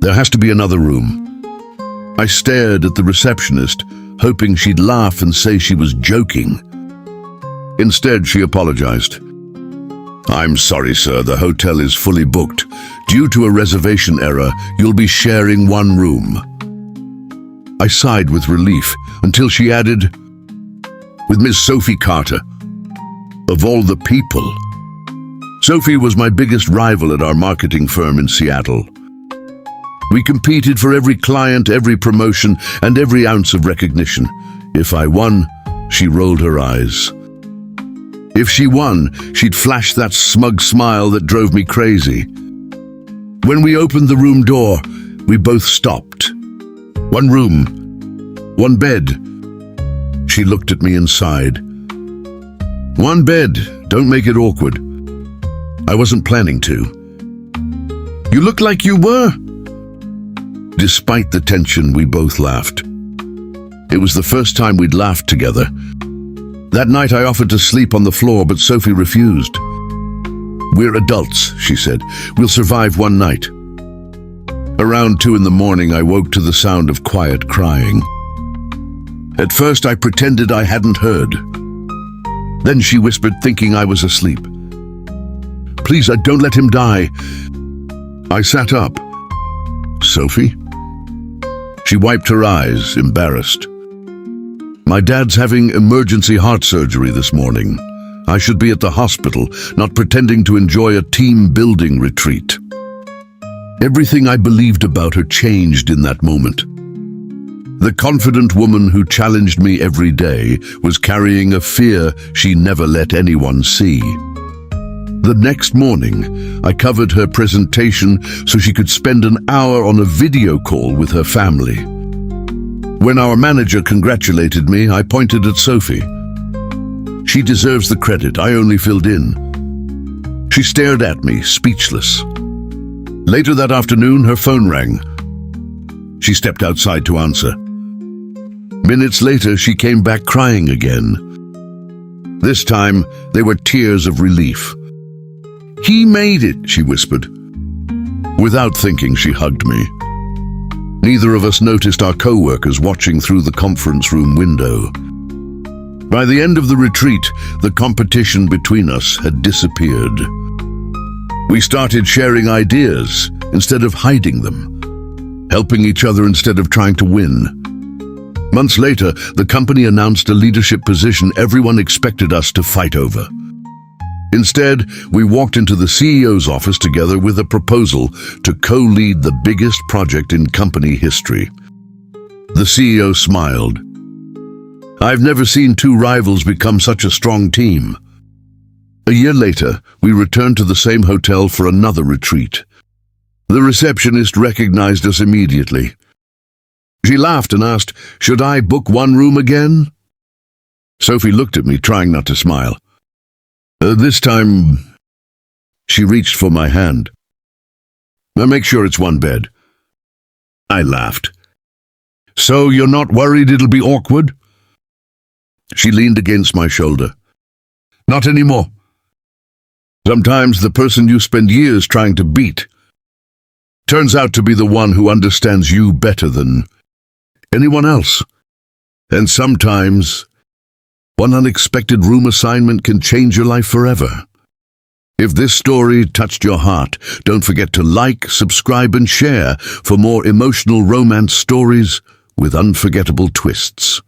There has to be another room. I stared at the receptionist, hoping she'd laugh and say she was joking. Instead, she apologized. "I'm sorry, sir, the hotel is fully booked. Due to a reservation error, you'll be sharing one room." I sighed with relief until she added, "With Miss Sophie Carter." Of all the people. Sophie was my biggest rival at our marketing firm in Seattle. We competed for every client, every promotion, and every ounce of recognition. If I won, she rolled her eyes. If she won, she'd flash that smug smile that drove me crazy. When we opened the room door, we both stopped. One room, one bed. She looked at me and sighed. "One bed, don't make it awkward." I wasn't planning to. "You look like you were." Despite the tension, we both laughed. It was the first time we'd laughed together. That night I offered to sleep on the floor, but Sophie refused. "We're adults," she said. "We'll survive one night." Around 2 in the morning, I woke to the sound of quiet crying. At first, I pretended I hadn't heard. Then she whispered, thinking I was asleep. "Please, don't let him die." I sat up. "Sophie?" She wiped her eyes, embarrassed. "My dad's having emergency heart surgery this morning. I should be at the hospital, not pretending to enjoy a team-building retreat." Everything I believed about her changed in that moment. The confident woman who challenged me every day was carrying a fear she never let anyone see. The next morning, I covered her presentation so she could spend an hour on a video call with her family. When our manager congratulated me, I pointed at Sophie. "She deserves the credit, I only filled in." She stared at me, speechless. Later that afternoon, her phone rang. She stepped outside to answer. Minutes later, she came back crying again. This time, they were tears of relief. "He made it," she whispered. Without thinking, she hugged me. Neither of us noticed our co-workers watching through the conference room window. By the end of the retreat, the competition between us had disappeared. We started sharing ideas instead of hiding them, helping each other instead of trying to win. Months later, the company announced a leadership position everyone expected us to fight over. Instead, we walked into the CEO's office together with a proposal to co-lead the biggest project in company history. The CEO smiled. "I've never seen two rivals become such a strong team." A year later, we returned to the same hotel for another retreat. The receptionist recognized us immediately. She laughed and asked, "Should I book one room again?" Sophie looked at me, trying not to smile. This time, she reached for my hand. "Now make sure it's one bed." I laughed. "So you're not worried it'll be awkward?" She leaned against my shoulder. "Not anymore. Sometimes the person you spend years trying to beat turns out to be the one who understands you better than anyone else. And sometimes one unexpected room assignment can change your life forever." If this story touched your heart, don't forget to like, subscribe, and share for more emotional romance stories with unforgettable twists.